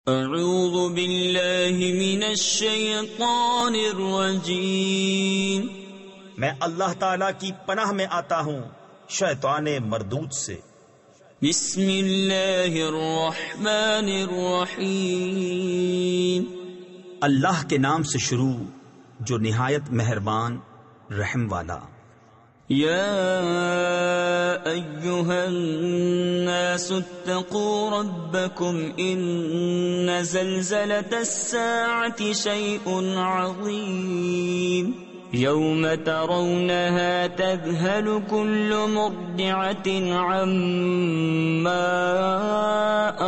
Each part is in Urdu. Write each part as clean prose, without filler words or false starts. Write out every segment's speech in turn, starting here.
اعوذ باللہ من الشیطان الرجیم، میں اللہ تعالی کی پناہ میں آتا ہوں شیطان مردود سے۔ بسم اللہ الرحمن الرحیم، اللہ کے نام سے شروع جو نہایت مہربان رحم والا۔ یا ایہا الناس اتقوا ربکم ان زلزلة الساعة شیء عظیم یوم ترونها تذهل كل مرضعة عما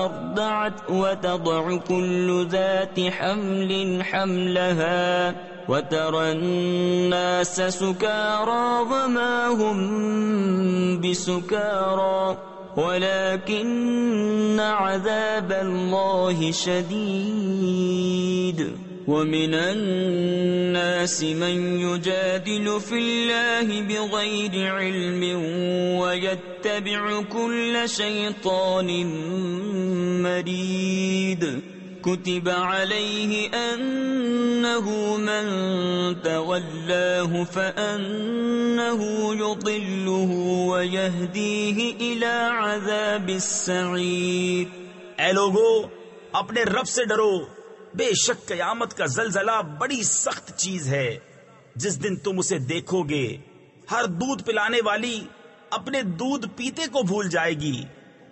أرضعت وتضع كل ذات حمل حملها وترى الناس سكارى وما هم بسكارى ولكن عذاب الله شديد ومن الناس من يجادل في الله بغير علم ويتبع كل شيطان مريد كتب عليه أنه من تولاه فأنه يضله ويهديه إلى عذاب السعير۔ اے لوگو، اپنے رب سے ڈرو، بے شک قیامت کا زلزلہ بڑی سخت چیز ہے۔ جس دن تم اسے دیکھو گے، ہر دودھ پلانے والی اپنے دودھ پیتے کو بھول جائے گی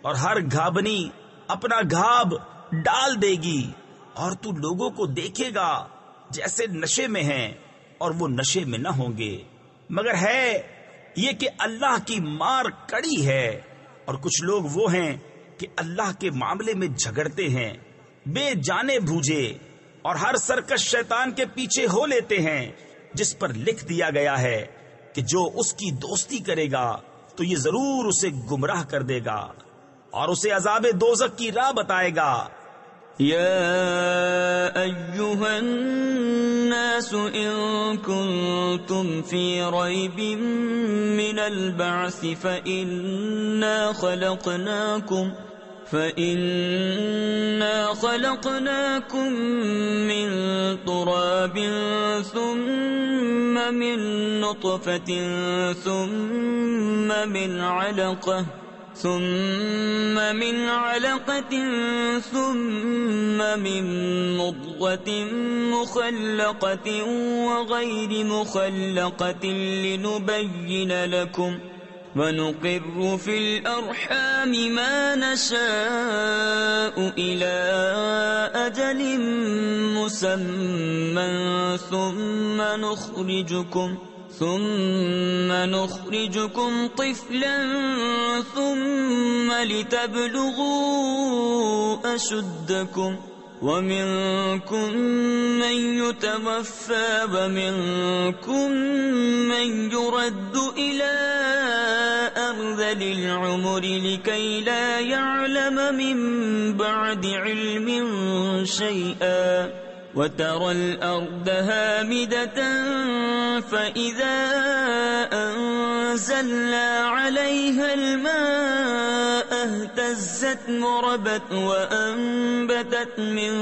اور ہر گھابنی اپنا گھاب ڈال دے گی، اور تو لوگوں کو دیکھے گا جیسے نشے میں ہیں اور وہ نشے میں نہ ہوں گے، مگر ہے یہ کہ اللہ کی مار کڑی ہے، اور کچھ لوگ وہ ہیں کہ اللہ کے معاملے میں جھگڑتے ہیں، بے جانے بھوجے، اور ہر سرکش شیطان کے پیچھے ہو لیتے ہیں، جس پر لکھ دیا گیا ہے کہ جو اس کی دوستی کرے گا تو یہ ضرور اسے گمراہ کر دے گا اور اسے عذاب دوزخ کی راہ بتائے گا۔ یا ایہا الناس ان کنتم فی ریب من البعث فإنا خلقناكم من تراب ثم من نطفة ثم من علقة ثم من مضغة مخلقة وغير مخلقة لنبين لكم ونقر في الأرحام ما نشاء إلى أجل مسمى ثم نخرجكم طفلا ثم لتبلغوا أشدكم ومنكم من يتوفى ومنكم من يرد إلى أرذل العمر لكي لا يعلم من بعد علم شيئا وترى الأرض هامدة فإذا أنزلنا عليها الماء اهتزت وربت وأنبتت من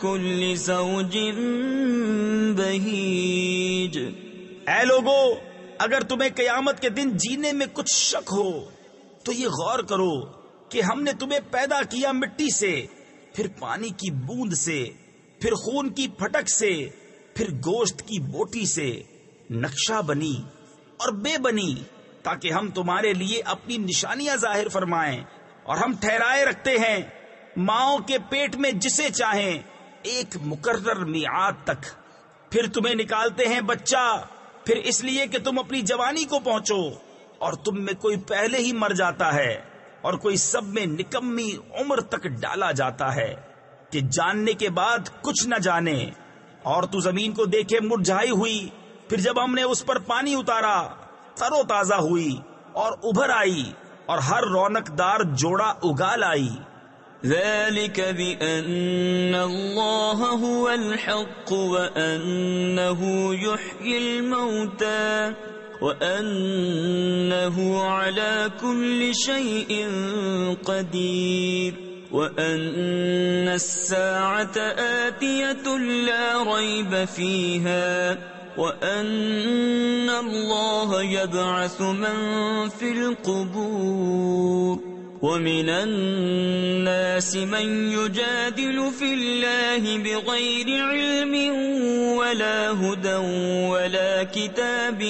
كل زوج بهيج۔ اے لوگو، اگر تمہیں قیامت کے دن جینے میں کچھ شک ہو تو یہ غور کرو کہ ہم نے تمہیں پیدا کیا مٹی سے، پھر پانی کی بوند سے، پھر خون کی پھٹک سے، پھر گوشت کی بوٹی سے، نقشہ بنی اور بے بنی، تاکہ ہم تمہارے لیے اپنی نشانیاں ظاہر فرمائیں، اور ہم ٹھہرائے رکھتے ہیں ماؤں کے پیٹ میں جسے چاہیں ایک مقرر میعاد تک، پھر تمہیں نکالتے ہیں بچہ، پھر اس لیے کہ تم اپنی جوانی کو پہنچو، اور تم میں کوئی پہلے ہی مر جاتا ہے اور کوئی سب میں نکمی عمر تک ڈالا جاتا ہے کہ جاننے کے بعد کچھ نہ جانے۔ اور تو زمین کو دیکھے مرجھائی ہوئی، پھر جب ہم نے اس پر پانی اتارا تر و تازہ ہوئی اور ابھر آئی، اور ہر رونق دار جوڑا اگال آئی۔ ذلك بأن الله هو الحق وأنه يحيي الموتى وَأَنَّهُ عَلَى كُلِّ شَيْءٍ قَدِيرٌ۔ وأن الساعة آتية لا ريب فيها وأن الله يبعث من في القبور ومن الناس من يجادل في الله بغير علم ولا هدى ولا كتاب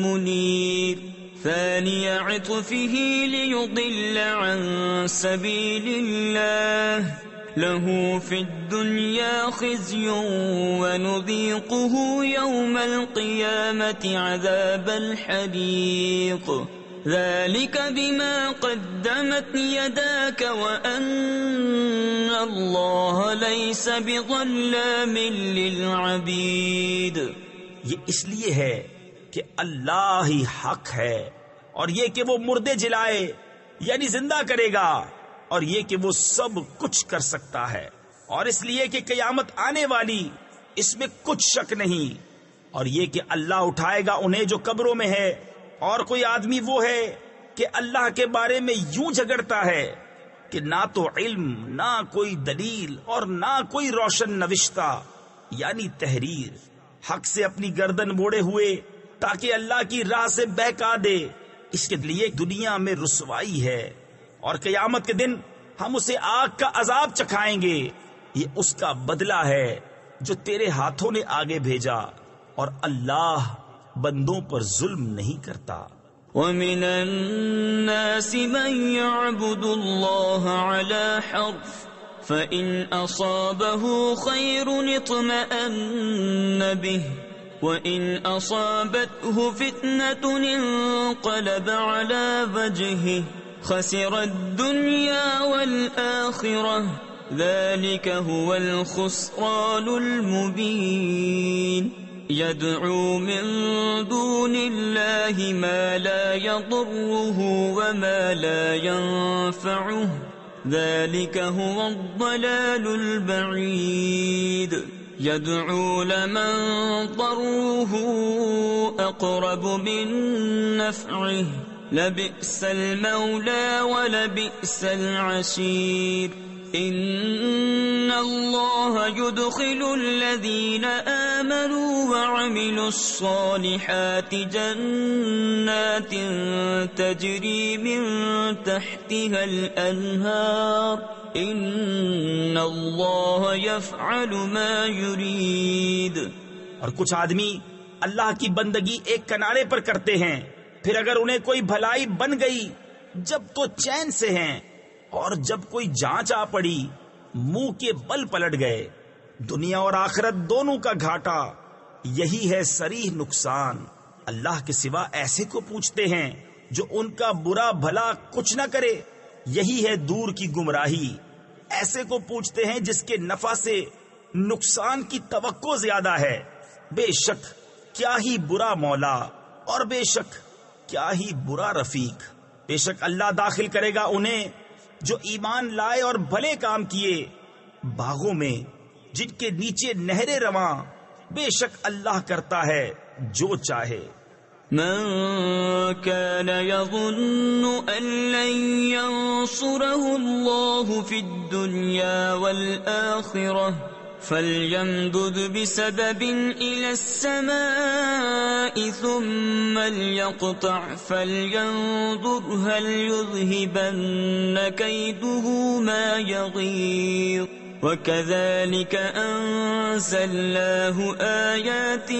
منير ثاني عطفه ليضل عن سبيل الله له في الدنيا خزي ونذيقه يوم القيامة عذاب الحريق ذلك بما قدمت يداك وأن الله ليس بظلام للعبيد. یہ اس لیے ہے کہ اللہ ہی حق ہے، اور یہ کہ وہ مردے جلائے یعنی زندہ کرے گا، اور یہ کہ وہ سب کچھ کر سکتا ہے، اور اس لیے کہ قیامت آنے والی اس میں کچھ شک نہیں، اور یہ کہ اللہ اٹھائے گا انہیں جو قبروں میں ہے. اور کوئی آدمی وہ ہے کہ اللہ کے بارے میں یوں جھگڑتا ہے کہ نہ تو علم، نہ کوئی دلیل، اور نہ کوئی روشن نوشتہ یعنی تحریر، حق سے اپنی گردن موڑے ہوئے تاکہ اللہ کی راہ سے بہکا دے. اس کے لیے دنیا میں رسوائی ہے، اور قیامت کے دن ہم اسے آگ کا عذاب چکھائیں گے. یہ اس کا بدلہ ہے جو تیرے ہاتھوں نے آگے بھیجا، اور اللہ بندوں پر ظلم نہیں کرتا. ومن الناس من يعبد الله على حرف فإن أصابه خير اطمأن به وإن أصابته فتنة انقلب على وجهه خسر الدنيا والآخرة ذلك هو الخسران المبين. يدعو من دون الله ما لا يضره وما لا ينفعه ذلك هو الضلال البعيد. يدعو لمن ضره أقرب من نفعه لبئس المولى ولبئس العشير. إن الله يدخل الذين آمنوا وعملوا الصالحات جنات تجري من تحتها الأنهار إن الله يفعل ما يريد. اور کچھ آدمی اللہ کی بندگی ایک کنارے پر کرتے ہیں، پھر اگر انہیں کوئی بھلائی بن گئی جب تو چین سے ہیں، اور جب کوئی جانچ آ پڑی منہ کے بل پلٹ گئے. دنیا اور آخرت دونوں کا گھاٹا، یہی ہے صریح نقصان. اللہ کے سوا ایسے کو پوچھتے ہیں جو ان کا برا بھلا کچھ نہ کرے، یہی ہے دور کی گمراہی. ایسے کو پوچھتے ہیں جس کے نفع سے نقصان کی توقع زیادہ ہے. بے شک کیا ہی برا مولا، اور بے شک کیا ہی برا رفیق. بے شک اللہ داخل کرے گا انہیں جو ایمان لائے اور بھلے کام کیے باغوں میں جن کے نیچے نہریں رواں. بے شک اللہ کرتا ہے جو چاہے. من كان يظن أن لن ينصره الله في الدنيا والآخرة فليمدد بسبب إلى السماء ثم ليقطع فلينظر هل يذهبن كيده ما يغيظ. وكذلك أنزلناه آيات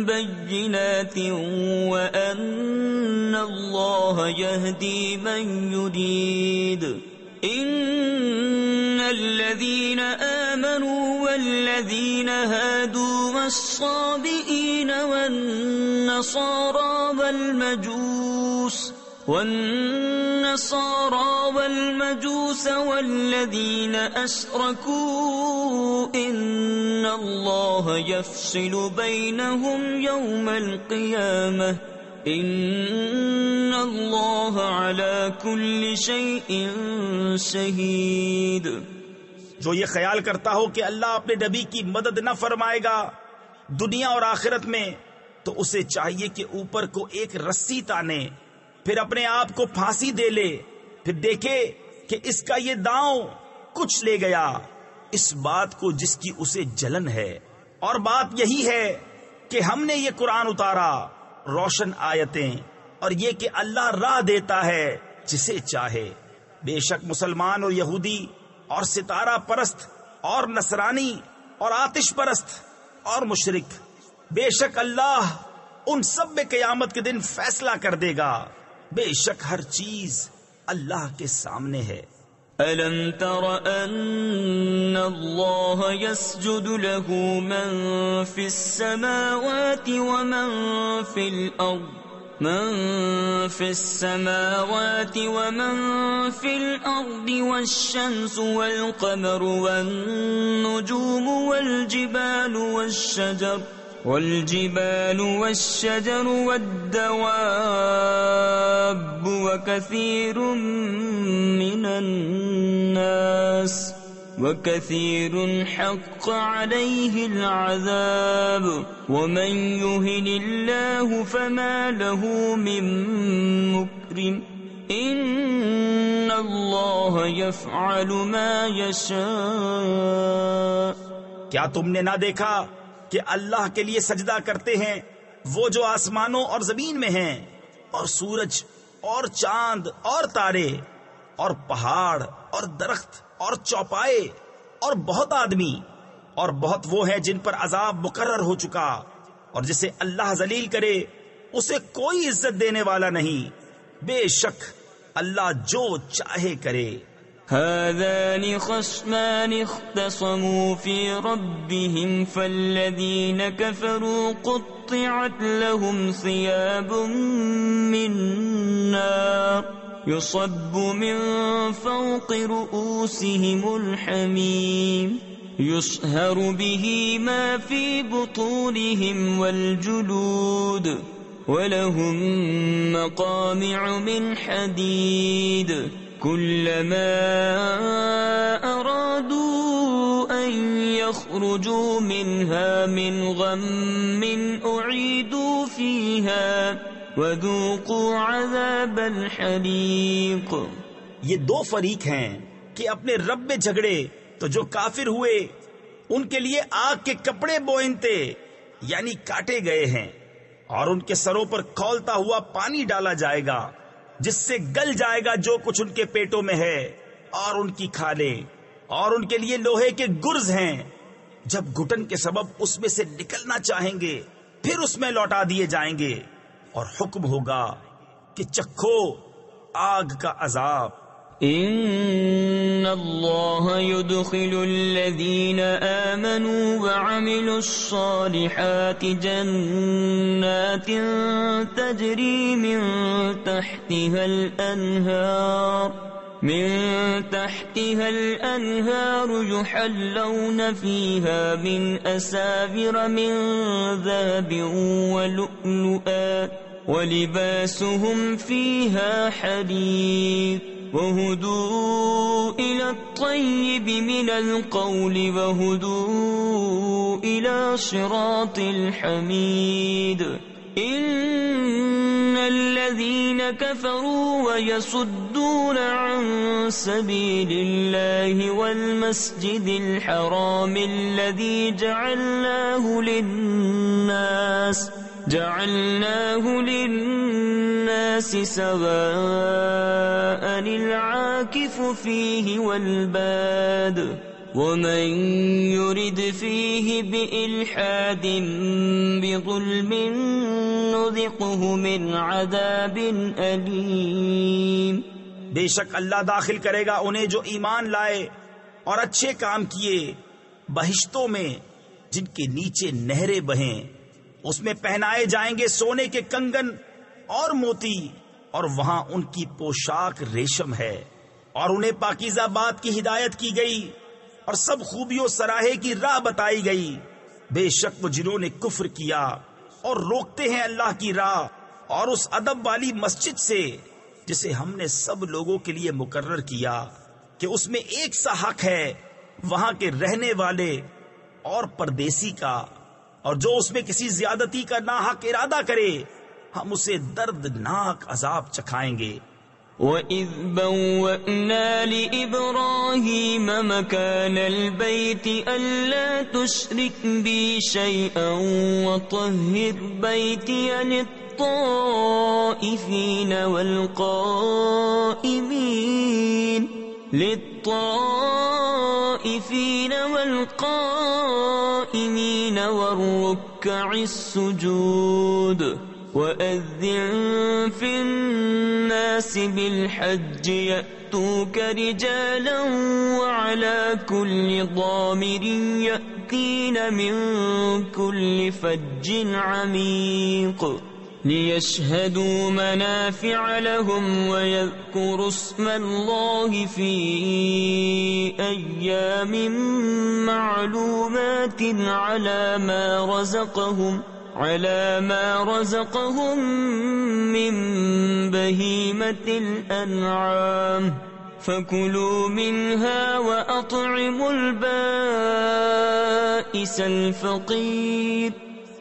بينات وأن الله يهدي من يريد. إن الذين آمنوا والذين هادوا والصابئين والنصارى والمجوس والذين أشركوا إن الله يفصل بينهم يوم القيامة إن الله على كل شيء شهيد. جو یہ خیال کرتا ہو کہ اللہ اپنے نبی کی مدد نہ فرمائے گا دنیا اور آخرت میں، تو اسے چاہیے کہ اوپر کو ایک رسی تانے، پھر اپنے آپ کو پھانسی دے لے، پھر دیکھے کہ اس کا یہ داؤں کچھ لے گیا اس بات کو جس کی اسے جلن ہے، اور بات یہی ہے کہ ہم نے یہ قرآن اتارا روشن آیتیں، اور یہ کہ اللہ راہ دیتا ہے جسے چاہے۔ بے شک مسلمان اور یہودی اور ستارہ پرست اور نصرانی اور آتش پرست اور مشرک، بے شک اللہ ان سب میں قیامت کے دن فیصلہ کر دے گا، بے شک ہر چیز اللہ کے سامنے ہے۔ أَلَمْ تَرَ أَنَّ اللَّهَ يَسْجُدُ لَهُ مَن فِي السَّمَاوَاتِ وَمَن فِي الْأَرْضِ من في السماوات ومن في الأرض والشمس والقمر والنجوم والجبال والشجر والدواب وكثير حق عليه العذاب ومن يهن الله فما له من مكرم إن الله يفعل ما يشاء۔ کیا تم نے نہ دیکھا کہ اللہ کے لیے سجدہ کرتے ہیں وہ جو آسمانوں اور زمین میں ہیں، اور سورج اور چاند اور تارے اور پہاڑ اور درخت اور چوپائے اور بہت آدمی، اور بہت وہ ہیں جن پر عذاب مقرر ہو چکا، اور جسے اللہ ذلیل کرے اسے کوئی عزت دینے والا نہیں، بے شک اللہ جو چاہے کرے۔ هذان خصمان اختصموا في ربهم فالذين كفروا قطعت لهم ثياب من نار يصب من فوق رؤوسهم الحميم يصهر به ما في بطونهم والجلود ولهم مقامع من حديد كلما أرادوا أن يخرجوا منها من غم أعيدوا فيها وذوقوا عذاب الحريق۔ یہ دو فریق ہیں کہ اپنے رب میں جھگڑے تو جو کافر ہوئے ان کے لیے آگ کے کپڑے بوئنتے یعنی کاٹے گئے ہیں، اور ان کے سروں پر کھولتا ہوا پانی ڈالا جائے گا جس سے گل جائے گا جو کچھ ان کے پیٹوں میں ہے، اور ان کی کھالیں، اور ان کے لیے لوہے کے گرز ہیں، جب گھٹن کے سبب اس میں سے نکلنا چاہیں گے پھر اس میں لوٹا دیے جائیں گے، اور حکم ہوگا کہ چکھو آگ کا عذاب۔ ان اللہ يدخل الذین آمنوا وعملوا الصالحات جنات تجری من تحتها الانہار يحلون فيها من اساور من ذهب ولؤلؤا ولباسهم فيها حرير وهدوا إلى الطيب من القول وهدوا إلى صراط الحميد إن الذين كفروا ويصدون عن سبيل الله والمسجد الحرام الذي جعلناه للناس سواء العاكف فيه والباد ومن يرد فيه بإلحاد بظلم نذقه من عذاب أليم۔ بے شک اللہ داخل کرے گا انہیں جو ایمان لائے اور اچھے کام کیے بہشتوں میں جن کے نیچے نہریں بہیں، اس میں پہنائے جائیں گے سونے کے کنگن اور موتی، اور وہاں ان کی پوشاک ریشم ہے، اور انہیں پاکیزہ بات کی ہدایت کی گئی اور سب خوبیوں سراہے کی راہ بتائی گئی۔ بے شک وہ جنہوں نے کفر کیا اور روکتے ہیں اللہ کی راہ اور اس ادب والی مسجد سے جسے ہم نے سب لوگوں کے لیے مقرر کیا کہ اس میں ایک سا حق ہے وہاں کے رہنے والے اور پردیسی کا، اور جو اس میں کسی زیادتی کا ناحق ارادہ کرے ہم اسے دردناک عذاب چکھائیں گے۔ وَإِذْ بَوَّأْنَا لِإِبْرَاهِيمَ مَكَانَ الْبَيْتِ أَلَّا تُشْرِكْ بِي شَيْئًا وَطَهِّرْ بَيْتِيَ لِلطَّائِفِينَ وَالْقَائِمِينَ وَالرُّكَّعِ السُّجُودِ وَأَذِّن فِي النَّاسِ بِالْحَجِّ يَأْتُوكَ رِجَالًا وَعَلَى كُلِّ ضَامِرٍ يَأْتِينَ مِنْ كُلِّ فَجٍّ عَمِيقٍ لِيَشْهَدُوا مَنَافِعَ لَهُمْ وَيَذْكُرُوا اسْمَ اللَّهِ فِي أَيَّامٍ مَّعْلُومَاتٍ على ما رزقهم من بهيمة الأنعام فكلوا منها وأطعموا البائس الفقير.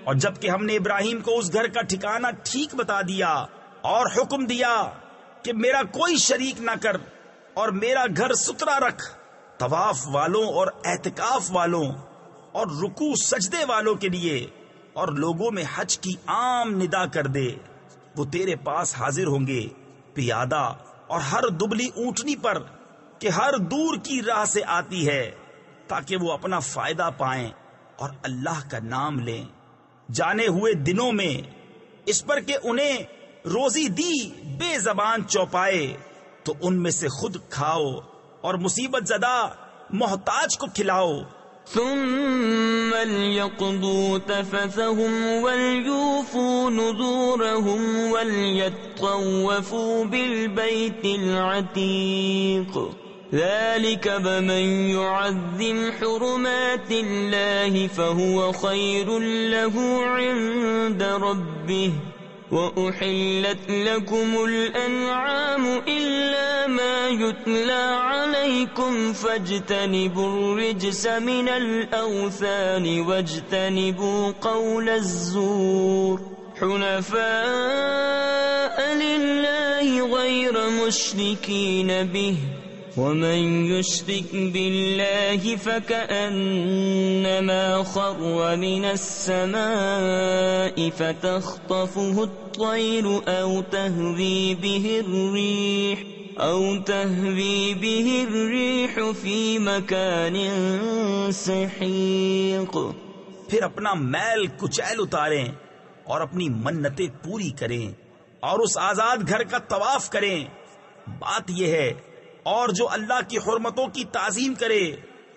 اور جب کہ ہم نے ابراہیم کو اس گھر کا ٹھکانہ ٹھیک بتا دیا اور حکم دیا کہ میرا کوئی شریک نہ کر اور میرا گھر ستھرا رکھ، طواف والوں اور اعتکاف والوں اور رکوع سجدے والوں کے لیے، اور لوگوں میں حج کی عام ندا کر دے، وہ تیرے پاس حاضر ہوں گے پیادہ اور ہر دبلی اونٹنی پر کہ ہر دور کی راہ سے آتی ہے، تاکہ وہ اپنا فائدہ پائیں اور اللہ کا نام لیں جانے ہوئے دنوں میں، اس پر کہ انہیں روزی دی بے زبان چوپائے تو ان میں سے خود کھاؤ اور مصیبت زدہ محتاج کو کھلاؤ. ثم ليقضوا تفثهم وليوفوا نذورهم وليطوفوا بالبيت العتيق ذلك بمن يعظم حرمات الله فهو خير له عند ربه وأحلت لكم الأنعام إلا ما يتلى عليكم فاجتنبوا الرجس من الأوثان واجتنبوا قول الزور حنفاء لله غير مشركين به ومن يشرك بالله فكأنما خر من السماء فتخطفه الطير أو تهوي به الريح في مكان سحيق. پھر اپنا میل کچیل اتاریں اور اپنی منتیں پوری کریں اور اس آزاد گھر کا طواف کریں. بات یہ ہے، اور جو اللہ کی حرمتوں کی تعظیم کرے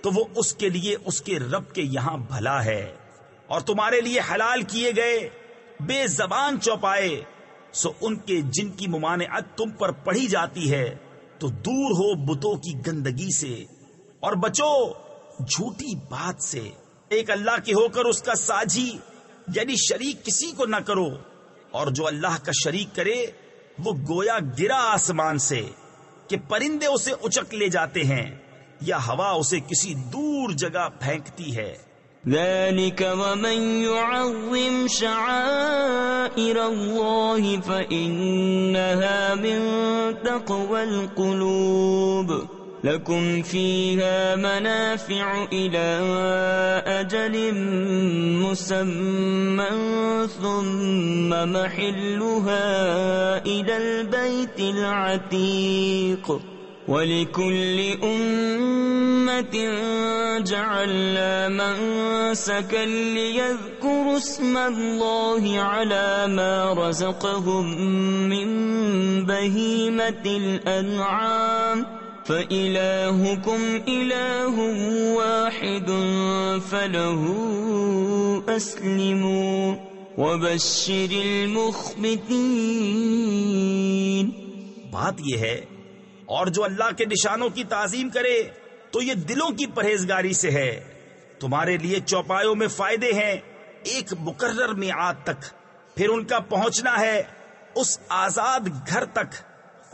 تو وہ اس کے لیے اس کے رب کے یہاں بھلا ہے. اور تمہارے لیے حلال کیے گئے بے زبان چوپائے سو ان کے جن کی ممانعت تم پر پڑھی جاتی ہے تو دور ہو بتوں کی گندگی سے اور بچو جھوٹی بات سے. ایک اللہ کے ہو کر اس کا ساجی یعنی شریک کسی کو نہ کرو، اور جو اللہ کا شریک کرے وہ گویا گرا آسمان سے کہ پرندے اسے اچک لے جاتے ہیں یا ہوا اسے کسی دور جگہ پھینکتی ہے. ذلك ومن يعظم شعائر الله فإنها من تقوى القلوب لكم فيها منافع إلى أجل مسمى ثم محلها إلى البيت العتيق وَلِكُلِّ أُمَّةٍ جَعَلْنَا مَنسَكًا لِيَذْكُرُوا اسْمَ اللَّهِ عَلَى مَا رَزَقَهُم مِّن بَهِيمَةِ الْأَنْعَامِ فَإِلَٰهُكُمْ إِلَٰهٌ وَاحِدٌ فَلَهُ أَسْلِمُوا وَبَشِّرِ الْمُخْبِتِينَ. بات یہ ہے، اور جو اللہ کے نشانوں کی تعظیم کرے تو یہ دلوں کی پرہیزگاری سے ہے. تمہارے لیے چوپایوں میں فائدے ہیں ایک مقرر میعاد تک، پھر ان کا پہنچنا ہے اس آزاد گھر تک.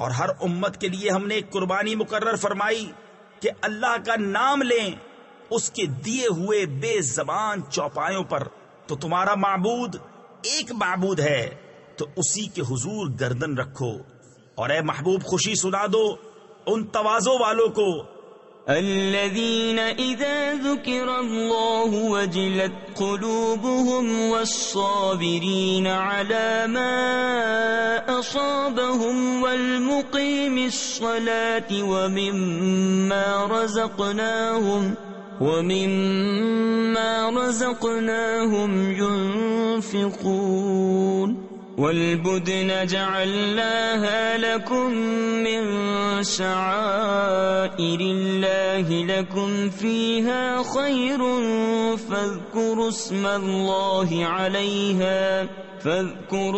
اور ہر امت کے لیے ہم نے ایک قربانی مقرر فرمائی کہ اللہ کا نام لیں اس کے دیے ہوئے بے زبان چوپایوں پر. تو تمہارا معبود ایک معبود ہے تو اسی کے حضور گردن رکھو اور اے محبوب خوشی سنا دو ان تواضع والوں کو الذين إذا ذكر الله وجلت قلوبهم والصابرين على ما أصابهم والمقيم الصلاة ومما رزقناهم ينفقون والبدن جعلناها لكم من شعائر الله لكم فيها خير فاذكروا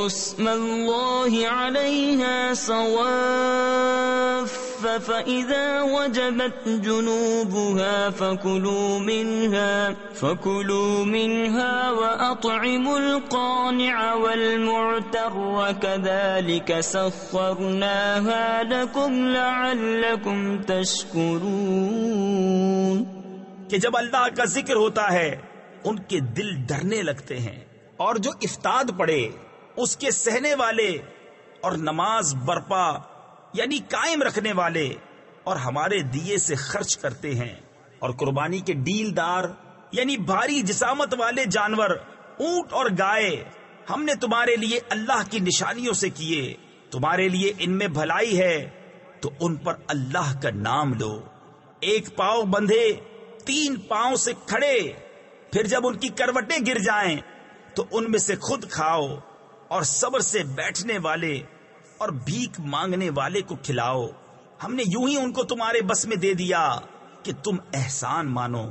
اسم الله عليها صواف فإذا وجبت جنوبها فكلوا منها وأطعموا القانع والمعتر كذلك سخرناها لكم لعلكم تشكرون. کہ جب اللہ کا ذکر ہوتا ہے ان کے دل ڈرنے لگتے ہیں، اور جو افتاد پڑے اس کے سہنے والے، اور نماز برپا یعنی قائم رکھنے والے اور ہمارے دیے سے خرچ کرتے ہیں، اور قربانی کے ڈیل دار یعنی بھاری جسامت والے جانور اونٹ اور گائے ہم نے تمہارے لیے اللہ کی نشانیوں سے کیے، تمہارے لیے ان میں بھلائی ہے تو ان پر اللہ کا نام لو. ایک پاؤں بندھے 3 پاؤں سے کھڑے، پھر جب ان کی کروٹیں گر جائیں تو ان میں سے خود کھاؤ، اور صبر سے بیٹھنے والے اور بھیک مانگنے والے کو کھلاؤ. ہم نے یوں ہی ان کو تمہارے بس میں دے دیا کہ تم احسان مانو.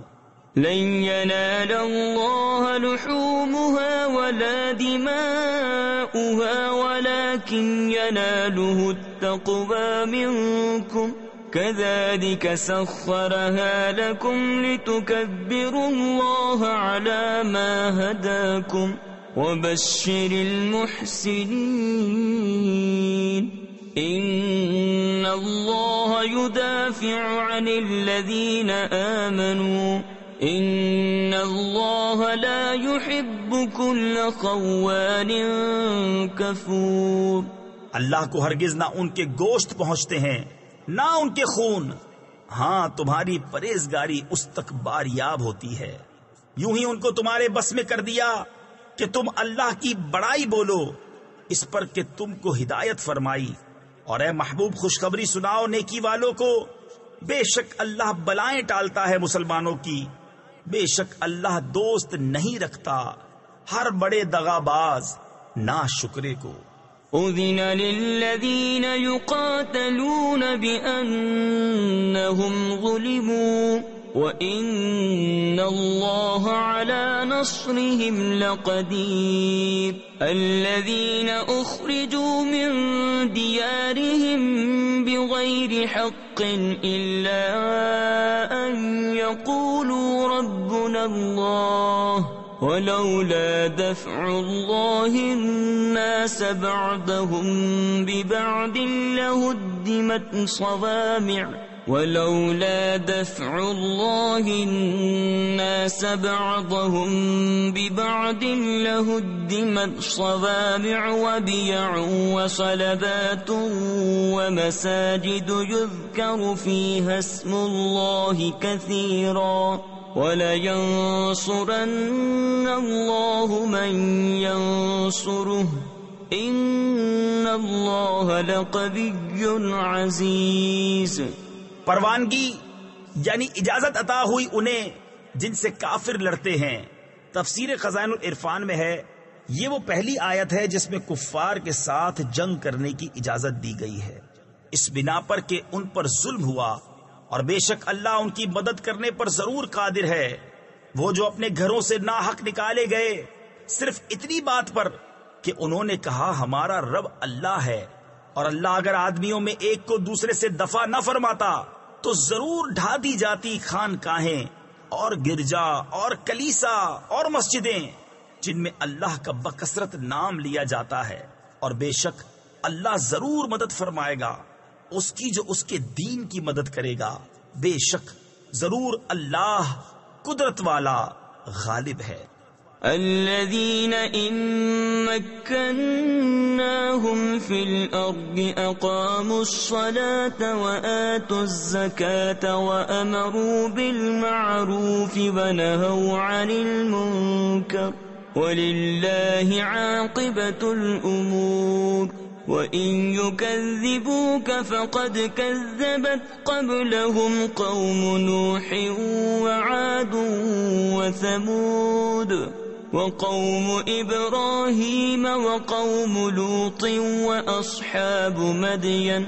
لن ينال الله لحومها ولا دماؤها ولكن يناله التقوى منكم كذلك سخرها لكم لتكبروا الله على ما هداكم وبشر المحسنين. إن الله يدافع عن الذين آمنوا إن الله لا يحب كل خوان كفور. اللہ کو ہرگز نہ ان کے گوشت پہنچتے ہیں نہ ان کے خون، ہاں تمہاری پرہیزگاری اس تک باریاب ہوتی ہے. یوں ہی ان کو تمہارے بس میں کر دیا کہ تم اللہ کی بڑائی بولو اس پر کہ تم کو ہدایت فرمائی. اور اے محبوب خوشخبری سناؤ نیکی والوں کو، بے شک اللہ بلائیں ٹالتا ہے مسلمانوں کی، بے شک اللہ دوست نہیں رکھتا ہر بڑے دغاباز ناشکرے کو. أذن للذين يقاتلون بأنهم ظلموا وإن الله على نصرهم لقدير. الذين أخرجوا من ديارهم بغير حق إلا أن يقولوا ربنا الله ولولا دفع الله الناس بعضهم ببعض لهدمت صوامع ولولا دفع الله الناس بعضهم ببعض لهدمت صوامع وبيع وصلبات ومساجد يذكر فيها اسم الله كثيرا وَلَيَنصُرَنَّ اللَّهُ مَن يَنصُرُهُ إِنَّ اللَّهَ لَقَوِيٌّ عَزِيزٌ. پروانگی یعنی اجازت عطا ہوئی انہیں جن سے کافر لڑتے ہیں. تفسیر خزائن العرفان میں ہے یہ وہ پہلی آیت ہے جس میں کفار کے ساتھ جنگ کرنے کی اجازت دی گئی ہے، اس بنا پر کہ ان پر ظلم ہوا، اور بے شک اللہ ان کی مدد کرنے پر ضرور قادر ہے. وہ جو اپنے گھروں سے ناحق نکالے گئے صرف اتنی بات پر کہ انہوں نے کہا ہمارا رب اللہ ہے، اور اللہ اگر آدمیوں میں ایک کو دوسرے سے دفع نہ فرماتا تو ضرور ڈھا دی جاتی خانقاہیں اور گرجا اور کلیسا اور مسجدیں جن میں اللہ کا بکثرت نام لیا جاتا ہے. اور بے شک اللہ ضرور مدد فرمائے گا اس کی جو اس کے دین کی مدد کرے گا. بے شک ضرور اللہ قدرت والا غالب ہے. الذين إن مكناهم في الأرض أقاموا الصلاة وآتوا الزكاة وأمروا بالمعروف ونهوا عن المنكر ولله عاقبة الأمور وإن يكذبوك فقد كذبت قبلهم قوم نوح وعاد وثمود وقوم إبراهيم وقوم لوط وأصحاب مدين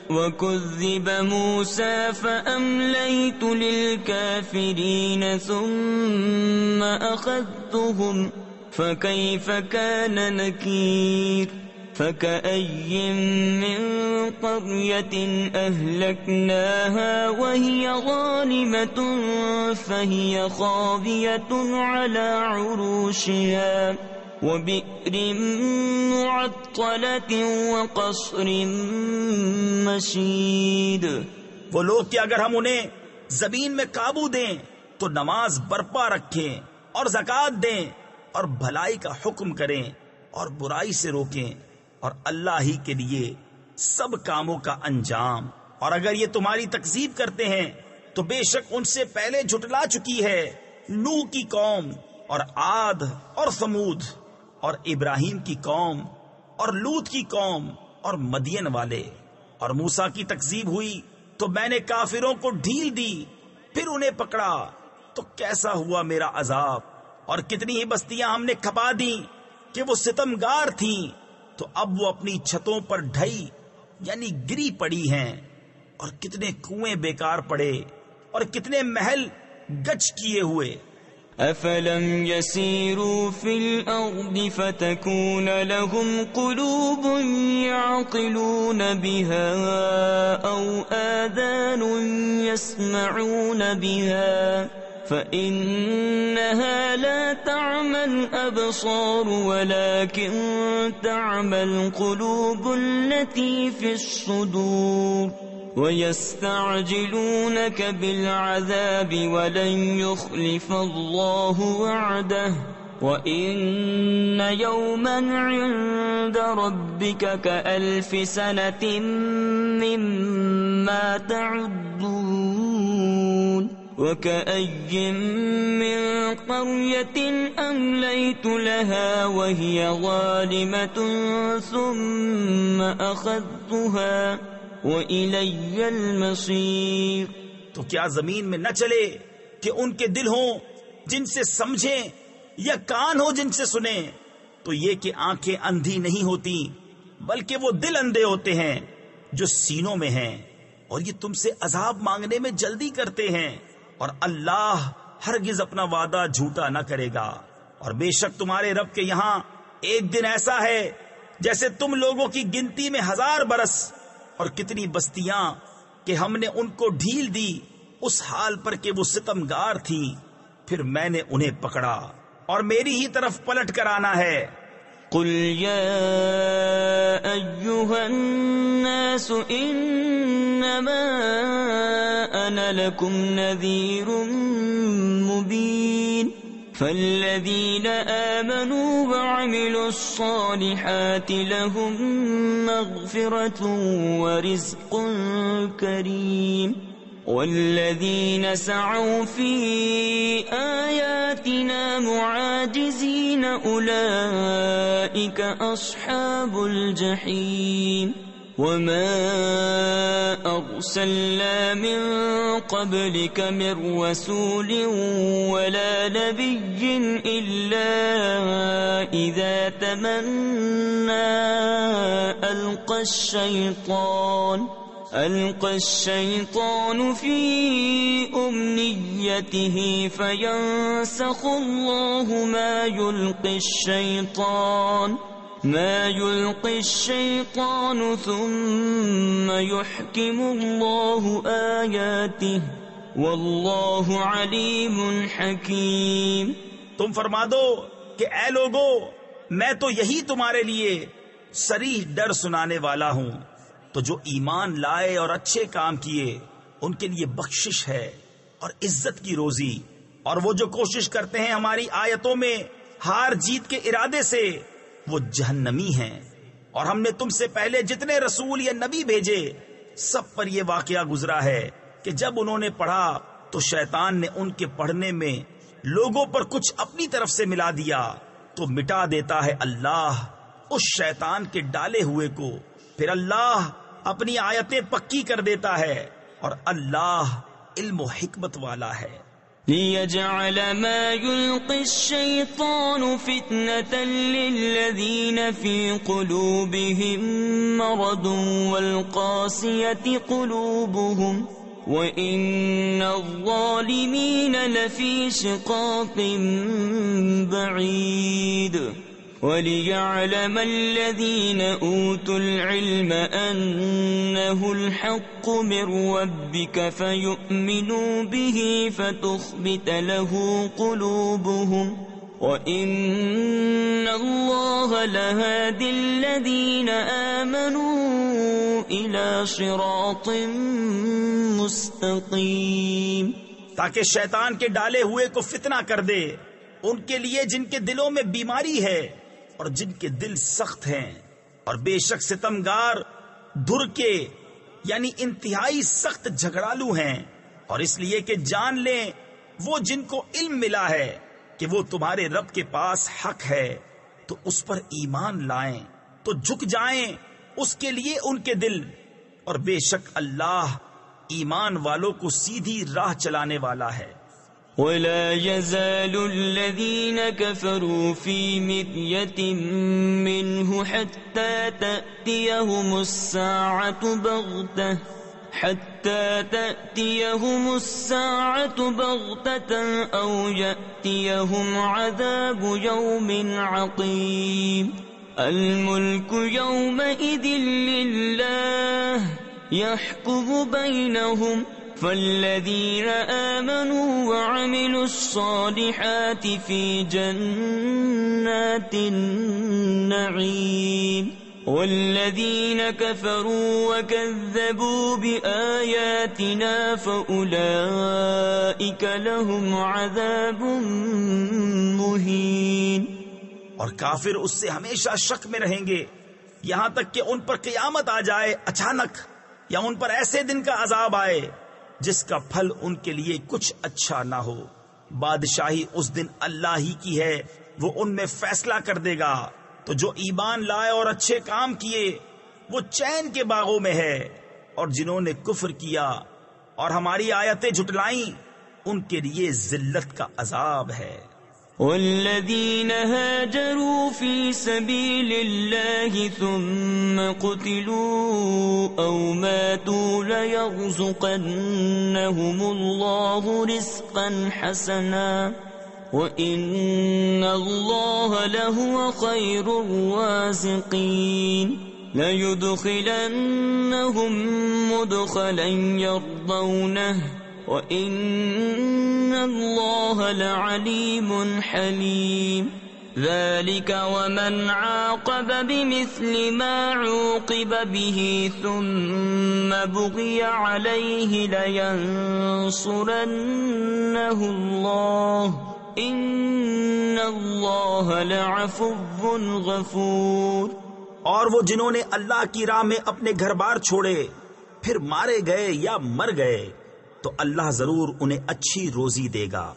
وكذب موسى فأمليت للكافرين ثم أخذتهم فكيف كان نكير فكأي من قرية أهلكناها وهي ظالمة فهي خاوية على عروشها وبئر معطلة وقصر مشيد. وہ لوگ کہ اگر ہم انہیں زمین میں قابو دیں تو نماز برپا رکھیں اور زکوٰۃ دیں اور بھلائی کا حکم کریں اور برائی سے روکیں اور اللہ ہی کے لیے سب کاموں کا انجام. اور اگر یہ تمہاری تکذیب کرتے ہیں تو بے شک ان سے پہلے جھٹلا چکی ہے نوح کی قوم اور عاد اور ثمود اور ابراہیم کی قوم اور لوط کی قوم اور مدین والے. اور موسیٰ کی تکذیب ہوئی تو میں نے کافروں کو ڈھیل دی پھر انہیں پکڑا تو کیسا ہوا میرا عذاب. اور کتنی ہی بستیاں ہم نے کھپا دی کہ وہ ستمگار تھیں تو اب وہ اپنی چھتوں پر ڈھئی یعنی گری پڑی ہیں. اور کتنے کنویں بیکار پڑے اور کتنے محل گچ کیے ہوئے. أفلم يسيروا في الأرض فتكون لهم قلوب يعقلون بها أو آذان يسمعون بها فإنها لا تعمى الأبصار ولكن تعمى القلوب التي في الصدور ويستعجلونك بالعذاب ولن يخلف الله وعده وإن يوما عند ربك كألف سنة مما تعدون وكأي من قرية أمليت لها وهي ظالمة ثم أخذتها وَإِلَيَّ الْمَصِيرُ. تو کیا زمین میں نہ چلے کہ ان کے دل ہوں جن سے سمجھیں یا کان ہو جن سے سنیں؟ تو یہ کہ آنکھیں اندھی نہیں ہوتی بلکہ وہ دل اندھے ہوتے ہیں جو سینوں میں ہیں. اور یہ تم سے عذاب مانگنے میں جلدی کرتے ہیں اور اللہ ہرگز اپنا وعدہ جھوٹا نہ کرے گا. اور بے شک تمہارے رب کے یہاں ایک دن ایسا ہے جیسے تم لوگوں کی گنتی میں 1000 برس. اور کتنی بستیاں کہ ہم نے ان کو ڈھیل دی اس حال پر کہ وہ ستمگار تھیں پھر میں نے انہیں پکڑا اور میری ہی طرف پلٹ کر آنا ہے. قل یا ایھا الناس انما انا لکم نذیر مبین فالذین آمنوا وعملوا الصالحات لهم مغفرة ورزق کریم والذین سعوا فی آیاتنا معاجزین اولئک اصحاب الجحیم. وما أرسلنا من قبلك من رسول ولا نبي إلا إذا تمنى ألقى الشيطان في أمنيته فينسخ الله ما يلقي الشيطان ثم يحكم الله آياته والله عليم حكيم. تم فرما دو کہ اے لوگو میں تو یہی تمہارے لیے صریح ڈر سنانے والا ہوں. تو جو ایمان لائے اور اچھے کام کیے ان کے لیے بخشش ہے اور عزت کی روزی. اور وہ جو کوشش کرتے ہیں ہماری آیتوں میں ہار جیت کے ارادے سے وہ جہنمی ہیں۔ اور ہم نے تم سے پہلے جتنے رسول یا نبی بھیجے سب پر یہ واقعہ گزرا ہے کہ جب انہوں نے پڑھا تو شیطان نے ان کے پڑھنے میں لوگوں پر کچھ اپنی طرف سے ملا دیا، تو مٹا دیتا ہے اللہ اس شیطان کے ڈالے ہوئے کو، پھر اللہ اپنی آیتیں پکی کر دیتا ہے، اور اللہ علم و حکمت والا ہے۔ لِيَجْعَلَ مَا يُلْقِي الشَّيْطَانُ فِتْنَةً لِّلَّذِينَ فِي قُلُوبِهِم مَّرَضٌ وَالْقَاسِيَةِ قُلُوبُهُمْ وَإِنَّ الظَّالِمِينَ لَفِي شِقَاقٍ بَعِيدٍ وَلِيَعْلَمَ الَّذِينَ أُوتُوا الْعِلْمَ أَنَّهُ الْحَقُّ مِنْ رَبِّكَ فَيُؤْمِنُوا بِهِ فَتُخْبِتَ لَهُ قُلُوبُهُمْ وَإِنَّ اللَّهَ لَهَادِ الَّذِينَ آمَنُوا إِلَى صِرَاطٍ مُسْتَقِيمٍ، تاکہ شیطان کے ڈالے ہوئے کو فتنہ کر دے ان کے لیے جن کے دلوں میں بیماری ہے اور جن کے دل سخت ہیں، اور بے شک ستمگار دھر کے یعنی انتہائی سخت جھگڑالو ہیں، اور اس لیے کہ جان لیں وہ جن کو علم ملا ہے کہ وہ تمہارے رب کے پاس حق ہے تو اس پر ایمان لائیں، تو جھک جائیں اس کے لیے ان کے دل، اور بے شک اللہ ایمان والوں کو سیدھی راہ چلانے والا ہے۔ وَلَا يَزَالُ الَّذِينَ كَفَرُوا فِي مِرْيَةٍ مِّنْهُ حَتَّى تَأْتِيَهُمُ السَّاعَةُ بَغْتَةً أَوْ يَأْتِيَهُمْ عَذَابُ يَوْمٍ عَقِيمٍ الْمُلْكُ يَوْمَئِذٍ لِلَّهِ يَحْكُمُ بَيْنَهُمْ فَالَّذِينَ آمَنُوا وَعَمِلُوا الصَّالِحَاتِ فِي جَنَّاتِ النَّعِيمِ وَالَّذِينَ كَفَرُوا وَكَذَّبُوا بِآيَاتِنَا فَأُولَئِكَ لَهُمْ عَذَابٌ مُّهِينٌ، اور کافر اس سے ہمیشہ شک میں رہیں گے یہاں تک کہ ان پر قیامت آ جائے اچانک، یا ان پر ایسے دن کا عذاب آئے جس کا پھل ان کے لیے کچھ اچھا نہ ہو۔ بادشاہی اس دن اللہ ہی کی ہے، وہ ان میں فیصلہ کر دے گا، تو جو ایمان لائے اور اچھے کام کیے وہ چین کے باغوں میں ہے، اور جنہوں نے کفر کیا اور ہماری آیتیں جھٹلائیں ان کے لیے ذلت کا عذاب ہے۔ والذین هاجروا فی سبیل اللہ ثم قتلوا او ماتوا لیرزقنہم اللہ رزقا حسنا وَإِنَّ اللَّهَ لَهُوَ خَيْرُ الرَّازِقِينَ لَيُدْخِلَنَّهُمْ مُدْخَلًا يَرْضَوْنَهُ وَإِنَّ اللَّهَ لَعَلِيمٌ حَلِيمٌ ذَلِكَ وَمَنْ عَاقَبَ بِمِثْلِ مَا عُوقِبَ بِهِ ثُمَّ بُغِيَ عَلَيْهِ لَيَنصُرَنَّهُ اللَّهُ ان اللہ لعفو غفور۔ اور وہ جنہوں نے اللہ کی راہ میں اپنے گھر بار چھوڑے پھر مارے گئے یا مر گئے تو اللہ ضرور انہیں اچھی روزی دے گا،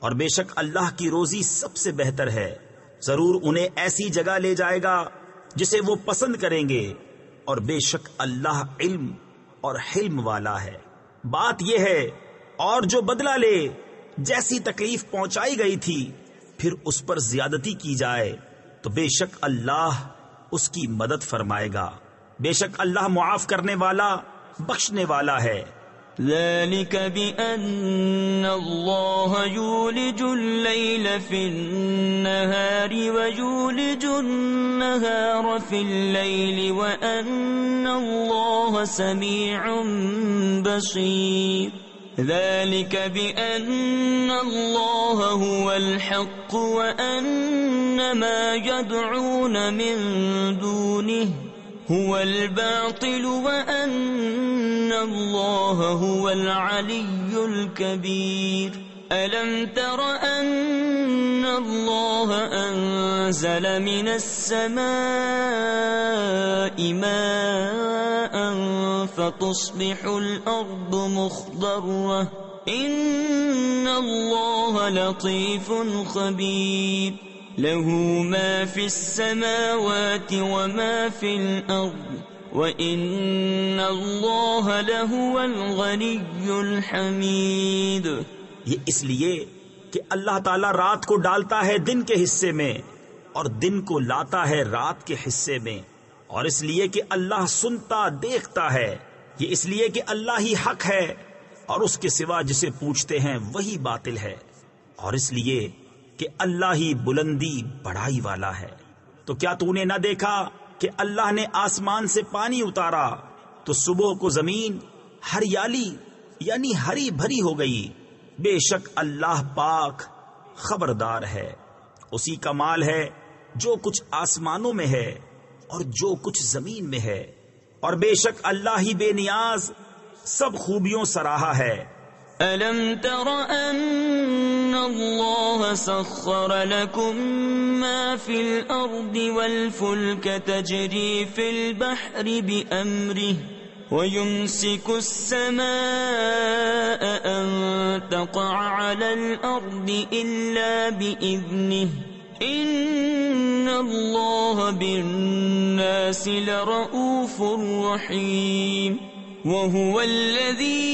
اور بے شک اللہ کی روزی سب سے بہتر ہے۔ ضرور انہیں ایسی جگہ لے جائے گا جسے وہ پسند کریں گے، اور بے شک اللہ علم اور حلم والا ہے۔ بات یہ ہے، اور جو بدلہ لے جیسی تکلیف پہنچائی گئی تھی پھر اس پر زیادتی کی جائے تو بے شک اللہ اس کی مدد فرمائے گا، بے شک اللہ معاف کرنے والا بخشنے والا ہے۔ ذلك بأن الله يولج الليل في النهار ويولج النهار في الليل وأن الله سميع بصير ذلك بأن الله هو الحق وأن ما يدعون من دونه هو الباطل وأن الله هو العلي الكبير ألم تر أن اللہ انزل من السماء ماء فتصبح الارض مخضرة ان اللہ لطیف خبیر له ما في السماوات وما في الارض وَإِنَّ اللَّهَ لَهُوَ الْغَنِيُّ الْحَمِيدُ۔ یہ اس لیے کہ اللہ تعالیٰ رات کو ڈالتا ہے دن کے حصے میں اور دن کو لاتا ہے رات کے حصے میں، اور اس لیے کہ اللہ سنتا دیکھتا ہے، یہ اس لیے کہ اللہ ہی حق ہے اور اس کے سوا جسے پوچھتے ہیں وہی باطل ہے، اور اس لیے کہ اللہ ہی بلندی بڑائی والا ہے۔ تو کیا تو نے نہ دیکھا کہ اللہ نے آسمان سے پانی اتارا تو صبح کو زمین ہریالی یعنی ہری بھری ہو گئی؟ بے شک اللہ پاک خبردار ہے، اسی کا مال ہے جو کچھ آسمانوں میں ہے اور جو کچھ زمین میں ہے، اور بے شک اللہ ہی بے نیاز سب خوبیوں سراہا ہے۔ أَلَمْ تَرَ أَنَّ اللَّهَ سَخَّرَ لَكُم مَّا فِي الْأَرْضِ وَالْفُلْكَ تَجْرِي فِي الْبَحْرِ بِأَمْرِهِ وَيُمْسِكُ السَّمَاءَ أَن تَقَعَ عَلَى الْأَرْضِ إِلَّا بِإِذْنِهِ إِنَّ اللَّهَ بِالنَّاسِ لَرَءُوفٌ رَّحِيمٌ وَهُوَ الَّذِي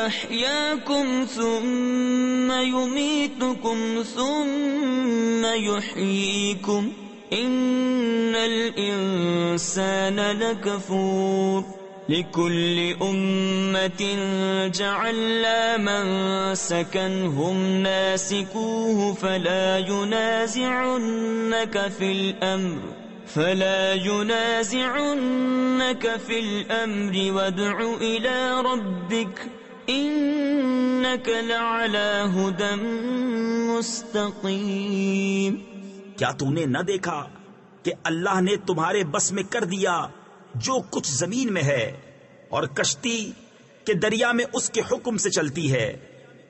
أَحْيَاكُمْ ثُمَّ يُمِيتُكُمْ ثُمَّ يُحْيِيكُمْ إِنَّ الْإِنسَانَ لَكَفُورٌ لِكُلِّ أُمَّةٍ جَعَلْنَا مَنسَكًا هُمْ نَاسِكُوهُ فَلَا يُنَازِعُنَّكَ فِي الْأَمْرِ وَادْعُ إِلَى رَبِّكَ إِنَّكَ لَعَلَى هُدًى مُسْتَقِيمٍ۔ کیا تو نے نہ دیکھا کہ اللہ نے تمہارے بس میں کر دیا جو کچھ زمین میں ہے، اور کشتی کہ دریا میں اس کے حکم سے چلتی ہے،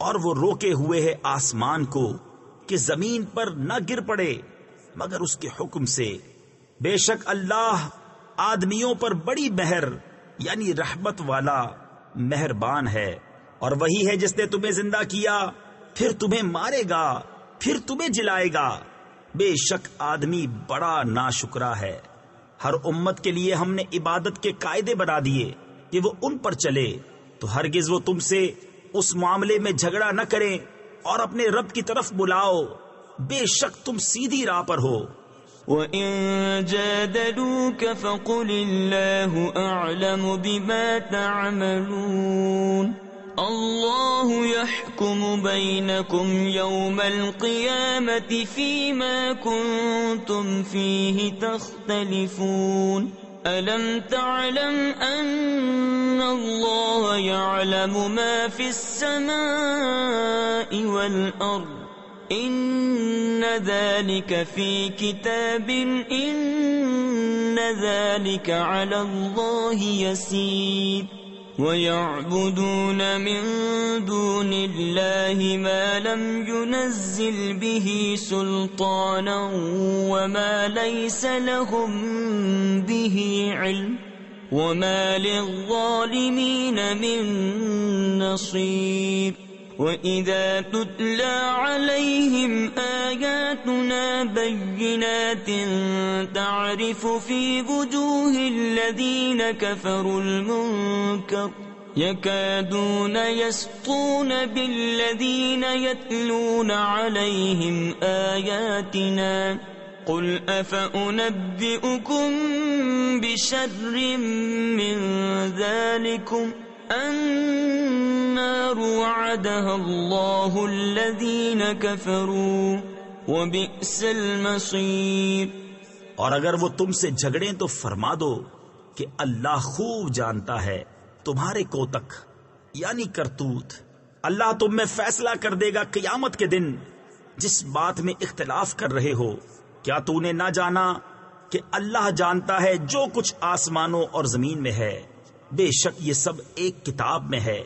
اور وہ روکے ہوئے ہے آسمان کو کہ زمین پر نہ گر پڑے مگر اس کے حکم سے۔ بے شک اللہ آدمیوں پر بڑی مہر یعنی رحمت والا مہربان ہے، اور وہی ہے جس نے تمہیں زندہ کیا پھر تمہیں مارے گا پھر تمہیں جلائے گا۔ بے شک آدمی بڑا ناشکرا ہے۔ ہر امت کے لیے ہم نے عبادت کے قاعدے بنا دیے کہ وہ ان پر چلے، تو ہرگز وہ تم سے اس معاملے میں جھگڑا نہ کریں اور اپنے رب کی طرف بلاؤ، بے شک تم سیدھی راہ پر ہو۔ وَإِن جَادَلُوكَ فَقُلِ اللَّهُ أَعْلَمُ بِمَا تَعْمَلُونَ اللَّهُ يَحْكُمُ بَيْنَكُمْ يَوْمَ الْقِيَامَةِ فِيمَا كُنتُمْ فِيهِ تَخْتَلِفُونَ أَلَمْ تَعْلَمْ أَنَّ اللَّهَ يَعْلَمُ مَا فِي السَّمَاءِ وَالْأَرْضِ إِنَّ ذَلِكَ فِي كِتَابٍ إِنَّ ذَلِكَ عَلَى اللَّهِ يَسِيرٌ وَيَعْبُدُونَ مِن دُونِ اللَّهِ مَا لَمْ يُنَزِّلْ بِهِ سُلْطَانًا وَمَا لَيْسَ لَهُم بِهِ عِلْمٌ وَمَا لِلظَّالِمِينَ مِن نَّصِيرٍ وَإِذَا تُتْلَى عَلَيْهِمْ آيَاتُنَا بَيِّنَاتٍ تَعْرِفُ فِي وُجُوهِ الَّذِينَ كَفَرُوا الْمُنكَرَ يَكَادُونَ يَسْطُونَ بِالَّذِينَ يَتْلُونَ عَلَيْهِمْ آيَاتِنَا قُلْ أَفَأُنَبِّئُكُم بِشَرٍّ مِّن ذَلِكُمْ النار وعدها الله الذين كفروا وبئس المصير۔ اور اگر وہ تم سے جھگڑیں تو فرما دو کہ اللہ خوب جانتا ہے تمہارے کوتک یعنی کرتوت۔ اللہ تم میں فیصلہ کر دے گا قیامت کے دن جس بات میں اختلاف کر رہے ہو۔ کیا تو نے نہ جانا کہ اللہ جانتا ہے جو کچھ آسمانوں اور زمین میں ہے؟ بے شک یہ سب ایک کتاب میں ہے،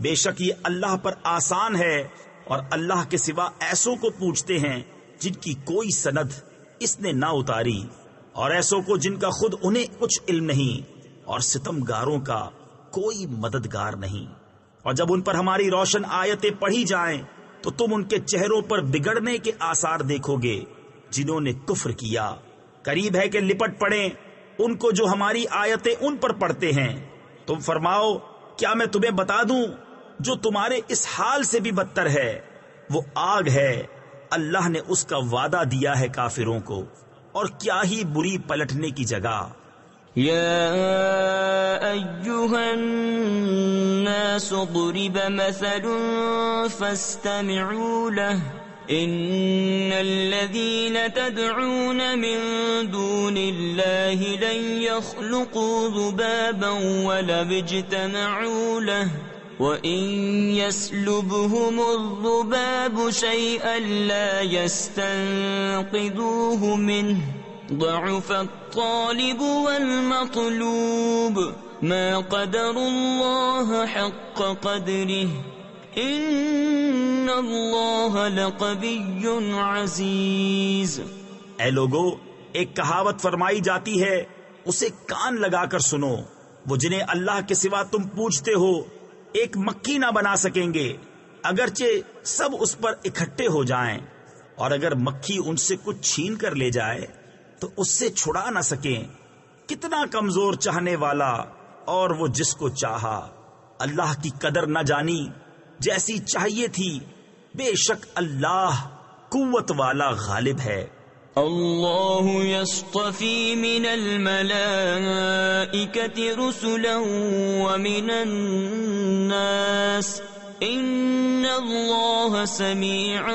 بے شک یہ اللہ پر آسان ہے اور اللہ کے سوا ایسوں کو پوچھتے ہیں جن کی کوئی سند اس نے نہ اتاری، اور ایسوں کو جن کا خود انہیں کچھ علم نہیں، اور ستمگاروں کا کوئی مددگار نہیں۔ اور جب ان پر ہماری روشن آیتیں پڑھی جائیں تو تم ان کے چہروں پر بگڑنے کے آثار دیکھو گے جنہوں نے کفر کیا۔ قریب ہے کہ لپٹ پڑیں ان کو جو ہماری آیتیں ان پر پڑھتے ہیں۔ تم فرماؤ کیا میں تمہیں بتا دوں جو تمہارے اس حال سے بھی بدتر ہے؟ وہ آگ ہے، اللہ نے اس کا وعدہ دیا ہے کافروں کو، اور کیا ہی بری پلٹنے کی جگہ۔ يا أيها الناس ضرب مثل فاستمعوا له إن الذين تدعون من دون الله لن يخلقوا ذبابا ولو اجتمعوا له وإن يسلبهم الذباب شيئا لا يستنقذوه منه ضعف الطالب والمطلوب ما قدر الله حق قدره ان اللہ لقوی عزیز۔ اے لوگو، ایک کہاوت فرمائی جاتی ہے، اسے کان لگا کر سنو۔ وہ جنہیں اللہ کے سوا تم پوجتے ہو ایک مکھی نہ بنا سکیں گے اگرچہ سب اس پر اکٹھے ہو جائیں، اور اگر مکھی ان سے کچھ چھین کر لے جائے تو اس سے چھڑا نہ سکیں۔ کتنا کمزور چاہنے والا، اور وہ جس کو چاہا۔ اللہ کی قدر نہ جانی جیسی چاہیے تھی، بے شک اللہ قوت والا غالب ہے۔ اللہ یصطفی من الملائکۃ رسلا ومن الناس ان اللہ سمیع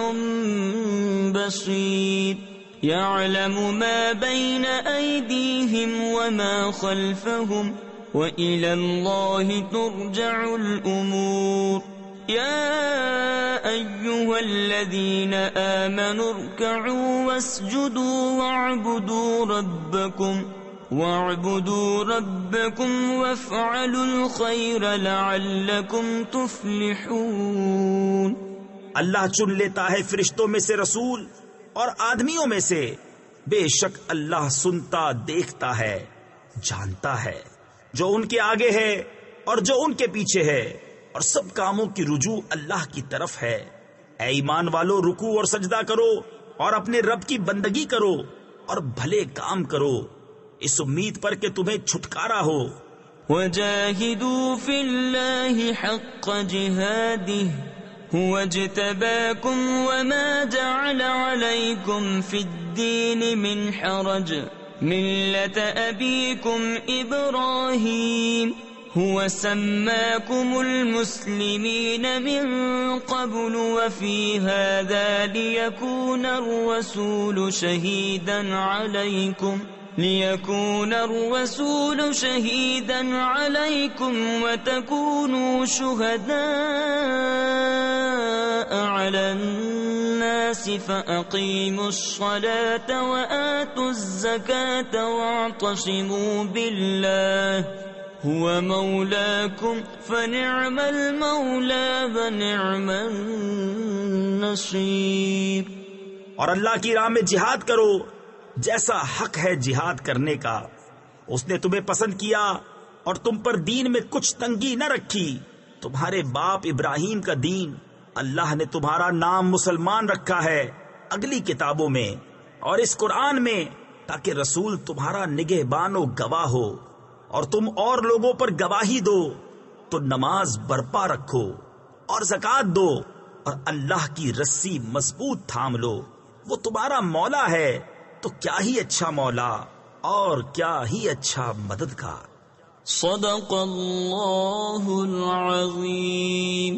بصیر يعلم ما بين أيديهم وما خلفهم وإلى الله ترجع الأمور يا أيها الذين آمنوا اركعوا واسجدوا واعبدوا ربكم وافعلوا الخير لعلكم تفلحون۔ اللہ چن لیتا ہے فرشتوں میں سے رسول اور آدمیوں میں سے، بے شک اللہ سنتا، دیکھتا ہے، جانتا ہے جو ان کے آگے ہے اور جو ان کے پیچھے ہے، اور سب کاموں کی رجوع اللہ کی طرف ہے۔ اے ایمان والو، رکوع اور سجدہ کرو اور اپنے رب کی بندگی کرو اور بھلے کام کرو، اس امید پر کہ تمہیں چھٹکارا ہو۔ وَجَاهِدُوا فِي اللَّهِ حَقَّ جِهَادِهِ هُوَ اجْتَبَاكُمْ وَمَا جَعَلَ عَلَيْكُمْ فِي الدِّينِ مِنْ حَرَجٍ مِلَّةَ أَبِيكُمْ إِبْرَاهِيمَ هُوَ سَمَّاكُمُ الْمُسْلِمِينَ مِنْ قَبْلُ وَفِي هَذَا لِيَكُونَ الرَّسُولُ شَهِيدًا عَلَيْكُمْ وَتَكُونُوا شُهَدَاءَ عَلَى النَّاسِ فَأَقِيمُوا الصَّلَاةَ وَآتُوا الزَّكَاةَ وَاعْتَصِمُوا بِاللَّهِ هُوَ مَوْلَاكُمْ فَنِعْمَ الْمَوْلَى وَنِعْمَ النَّصِيرُ۔ اور اللہ کی راہ میں جہاد کرو جیسا حق ہے جہاد کرنے کا۔ اس نے تمہیں پسند کیا اور تم پر دین میں کچھ تنگی نہ رکھی۔ تمہارے باپ ابراہیم کا دین، اللہ نے تمہارا نام مسلمان رکھا ہے اگلی کتابوں میں اور اس قرآن میں، تاکہ رسول تمہارا نگہبان و گواہ ہو، اور تم اور لوگوں پر گواہی دو۔ تو نماز برپا رکھو اور زکوٰۃ دو، اور اللہ کی رسی مضبوط تھام لو، وہ تمہارا مولا ہے، تو کیا ہی اچھا مولا اور کیا ہی اچھا مددگار۔ صدق اللہ العظیم۔